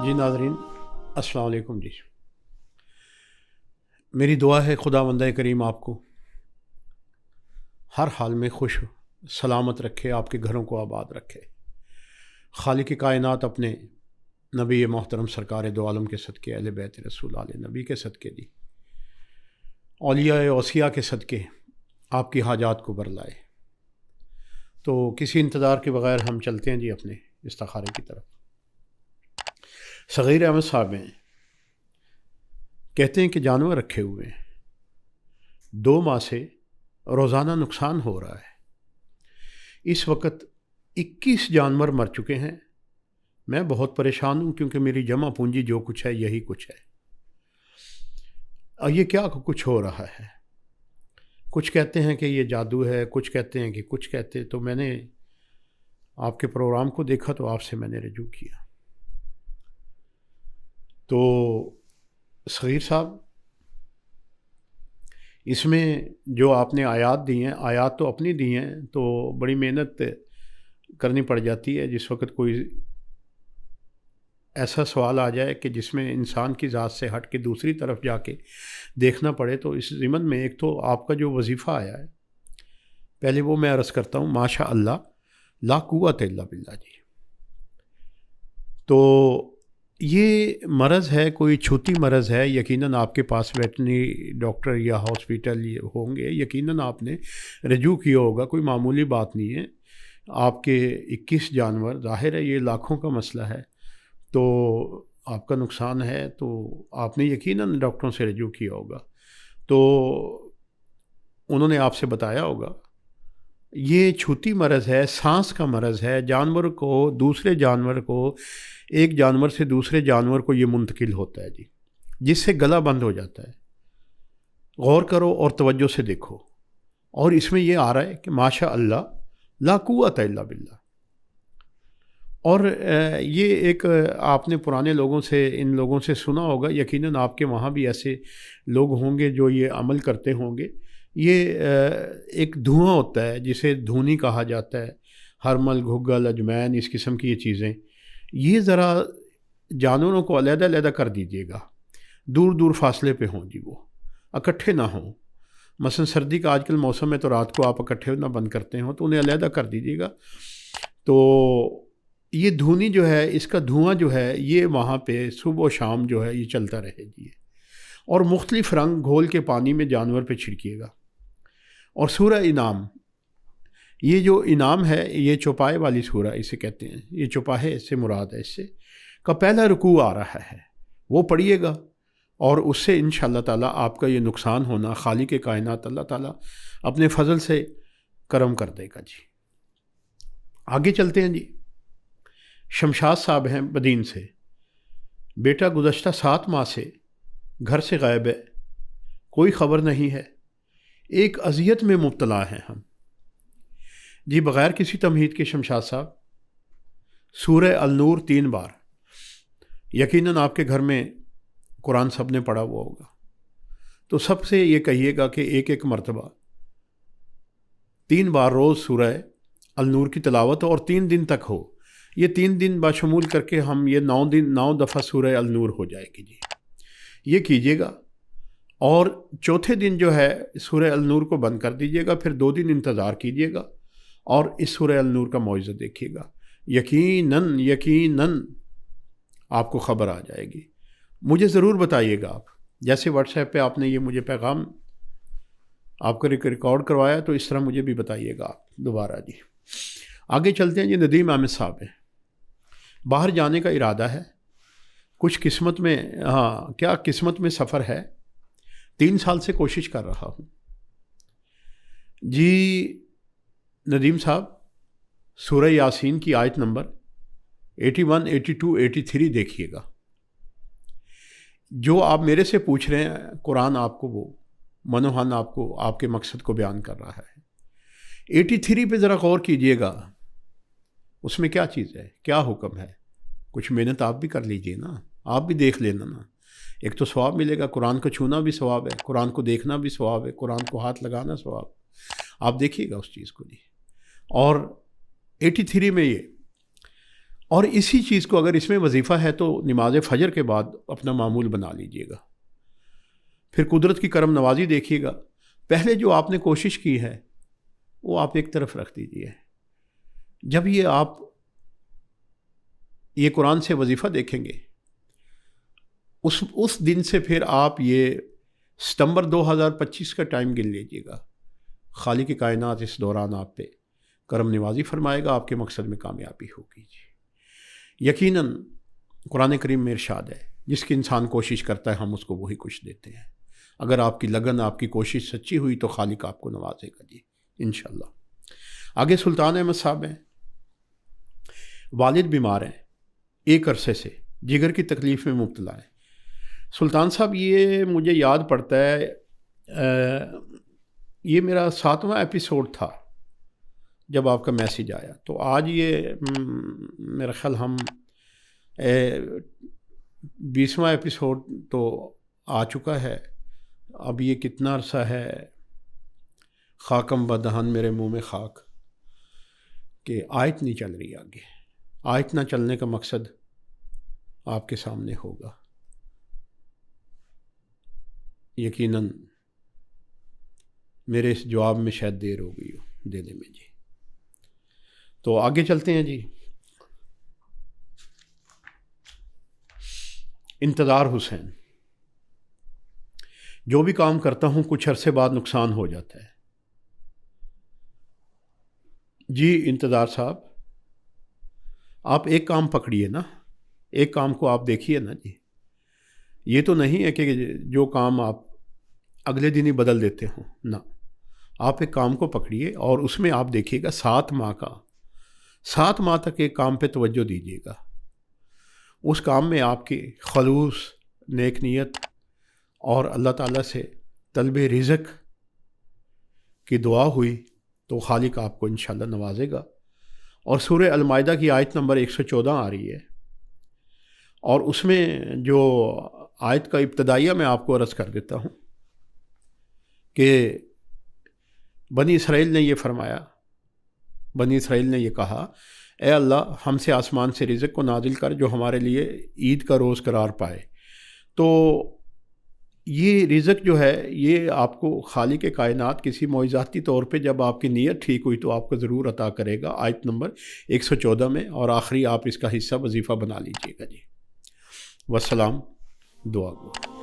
जी नाज़रीन, अस्सलाम वालेकुम जी। मेरी दुआ है खुदावंद करीम आपको हर हाल में खुश सलामत रखे, आपके घरों को आबाद रखे। खालिक कायनात अपने नबी मोहतरम सरकार दो आलम के सदक़े, अहले बैत रसूल आले नबी के सदक़े दी, औलिया औसिया के सदक़े आपकी हाजात को बरलाए। तो किसी इंतज़ार के बग़ैर हम चलते हैं जी अपने इस्तिखारे की तरफ। सग़ीर अहमद साहब हैं, कहते हैं कि जानवर रखे हुए हैं, 2 माह से रोज़ाना नुकसान हो रहा है। इस वक्त 21 जानवर मर चुके हैं। मैं बहुत परेशान हूँ क्योंकि मेरी जमा पूंजी जो कुछ है यही कुछ है। और ये क्या कुछ हो रहा है? कुछ कहते हैं कि ये जादू है, कुछ कहते हैं कि कुछ कहते हैं। तो मैंने आपके प्रोग्राम को देखा तो आपसे मैंने रजू किया। तो सग़ीर साहब, इसमें जो आपने आयात दी हैं, आयात तो अपनी दी हैं, तो बड़ी मेहनत करनी पड़ जाती है। जिस वक्त कोई ऐसा सवाल आ जाए कि जिसमें इंसान की ज़ात से हट के दूसरी तरफ जाके देखना पड़े, तो इस ज़िमन में एक तो आपका जो वजीफ़ा आया है, पहले वो मैं अर्ज़ करता हूँ, माशा अल्लाह ला कुव्वत इल्ला बिल्लाह जी। तो ये मरज़ है, कोई छूती मरज़ है। यकीनन आपके पास वेटरनरी डॉक्टर या हॉस्पिटल होंगे, यकीनन आपने रजू किया होगा, कोई मामूली बात नहीं है। आपके 21 जानवर, ज़ाहिर है ये लाखों का मसला है, तो आपका नुकसान है, तो आपने यकीनन डॉक्टरों से रजू किया होगा। तो उन्होंने आपसे बताया होगा ये छूती मरज़ है, सांस का मरज़ है। जानवर को, दूसरे जानवर को, एक जानवर से दूसरे जानवर को ये मुंतकिल होता है जी, जिससे गला बंद हो जाता है। गौर करो और तवज्जो से देखो। और इसमें ये आ रहा है कि माशा अल्लाह ला कुव्वत इल्ला बिल्लाह। और ये एक आपने पुराने लोगों से, इन लोगों से सुना होगा, यकीनन आपके वहाँ भी ऐसे लोग होंगे जो ये अमल करते होंगे। ये एक धुआं होता है जिसे धूनी कहा जाता है, हरमल, घुग्गल, अजमैन, इस किस्म की ये चीज़ें। ये ज़रा जानवरों को अलग-अलग कर दीजिएगा, दूर दूर फासले पे हों जी, वो इकट्ठे ना हों। मसलन सर्दी का आजकल मौसम है तो रात को आप इकट्ठे होना बंद करते हो, तो उन्हें अलग कर दीजिएगा। तो ये धूनी जो है, इसका धुआं जो है, ये वहाँ पे सुबह शाम जो है ये चलता रहे जी। और मुख्तलिफ़ रंग घोल के पानी में जानवर पे छिड़किएगा। और सूरह इनाम, ये जो इनाम है, ये चौपाए वाली सूरह इसे कहते हैं, ये चौपाहे से मुराद है, इससे का पहला रुकू आ रहा है, वो पढ़िएगा। और उससे इंशाअल्लाह ताला आपका ये नुकसान होना खालिक कायनात अल्लाह ताला अपने फ़ज़ल से करम कर देगा जी। आगे चलते हैं जी। शमशाद साहब हैं बदीन से, बेटा गुज़श्ता 7 माह से घर से गायब है, कोई ख़बर नहीं है, एक अज़ियत में मुब्तला हैं हम जी। बग़ैर किसी तमहीद के शमशाद साहब, सूरह अल-नूर 3 बार, यकीनन आपके घर में कुरान सब ने पढ़ा हुआ होगा, तो सबसे ये कहिएगा कि एक एक मरतबा 3 बार रोज़ सूरह अल-नूर की तिलावत हो, और 3 दिन तक हो। ये 3 दिन बाशमूल करके हम ये 9 दफ़ा सूरह अल-नूर हो जाएगी जी, ये कीजिएगा। और चौथे दिन जो है सूरह अल-नूर को बंद कर दीजिएगा, फिर 2 दिन इंतज़ार कीजिएगा और इस सूरह अल-नूर का मौइज़ा देखिएगा। यकीनन यकीनन आपको ख़बर आ जाएगी। मुझे ज़रूर बताइएगा आप, जैसे व्हाट्सएप पे आपने ये मुझे पैगाम आपका रिकॉर्ड करवाया, तो इस तरह मुझे भी बताइएगा आप दोबारा जी। आगे चलते हैं जी। नदीम अहमद साहब हैं, बाहर जाने का इरादा है, कुछ किस्मत में, हाँ क्या किस्मत में सफ़र है, 3 साल से कोशिश कर रहा हूँ जी। नदीम साहब, सूरह यासीन की आयत नंबर 81, 82, 83 देखिएगा। जो आप मेरे से पूछ रहे हैं, कुरान आपको वो मनोहन आपको आपके मकसद को बयान कर रहा है। 83 पे ज़रा गौर कीजिएगा, उसमें क्या चीज़ है, क्या हुक्म है। कुछ मेहनत आप भी कर लीजिए ना, आप भी देख लेना ना। एक तो सवाब मिलेगा, कुरान को छूना भी सवाब है, कुरान को देखना भी सवाब है, कुरान को हाथ लगाना सवाब। आप देखिएगा उस चीज़ को जी। और 83 में ये, اور اسی چیز کو اگر اس میں وظیفہ ہے تو نماز فجر کے بعد اپنا معمول بنا لیجئے گا. پھر قدرت کی کرم نوازی دیکھیے گا. پہلے جو آپ نے کوشش کی ہے وہ آپ ایک طرف رکھ دیجئے. جب یہ آپ یہ قرآن سے وظیفہ دیکھیں گے اس دن سے پھر آپ یہ ستمبر 2025 کا ٹائم گن لیجئے گا. خالق کی کائنات اس دوران آپ پہ کرم نوازی فرمائے گا, آپ کے مقصد میں کامیابی ہوگی. یقیناً قرآن کریم میں ارشاد ہے جس کی انسان کوشش کرتا ہے ہم اس کو وہی کچھ دیتے ہیں. اگر آپ کی لگن آپ کی کوشش سچی ہوئی تو خالق آپ کو نوازے گا جی انشاءاللہ. آگے سلطان احمد صاحب ہیں, والد بیمار ہیں, ایک عرصے سے جگر کی تکلیف میں مبتلا ہے. سلطان صاحب یہ مجھے یاد پڑتا ہے یہ میرا 7واں ایپیسوڈ تھا جب آپ کا میسیج آیا, تو آج یہ میرا خیال ہم 20واں ایپیسوڈ تو آ چکا ہے. اب یہ کتنا عرصہ ہے خاکم بدہن میرے منہ میں خاک کہ آیت نہیں چل رہی. آگے آیت نہ چلنے کا مقصد آپ کے سامنے ہوگا. یقیناً میرے اس جواب میں شاید دیر ہو گئی ہو دینے میں جی. تو آگے چلتے ہیں جی. انتظار حسین, جو بھی کام کرتا ہوں کچھ عرصے بعد نقصان ہو جاتا ہے. جی انتظار صاحب, آپ ایک کام پکڑیے نا, ایک کام کو آپ دیکھیے نا جی. یہ تو نہیں ہے کہ جو کام آپ اگلے دن ہی بدل دیتے ہوں نا. آپ ایک کام کو پکڑیے اور اس میں آپ دیکھیے گا 7 ماہ تک ایک کام پہ توجہ دیجیے گا. اس کام میں آپ کی خلوص, نیک نیت اور اللہ تعالیٰ سے طلب رزق کی دعا ہوئی تو خالق آپ کو انشاءاللہ نوازے گا. اور سورہ المائدہ کی آیت نمبر 114 آ رہی ہے, اور اس میں جو آیت کا ابتدائیہ میں آپ کو عرض کر دیتا ہوں کہ بنی اسرائیل نے یہ فرمایا, بنی اسرائیل نے یہ کہا اے اللہ ہم سے آسمان سے رزق کو نازل کر جو ہمارے لیے عید کا روز قرار پائے. تو یہ رزق جو ہے یہ آپ کو خالق کائنات کسی معجزاتی طور پہ جب آپ کی نیت ٹھیک ہوئی تو آپ کو ضرور عطا کرے گا. آیت نمبر 114 میں, اور آخری آپ اس کا حصہ وظیفہ بنا لیجیے گا جی. والسلام, دعا گو.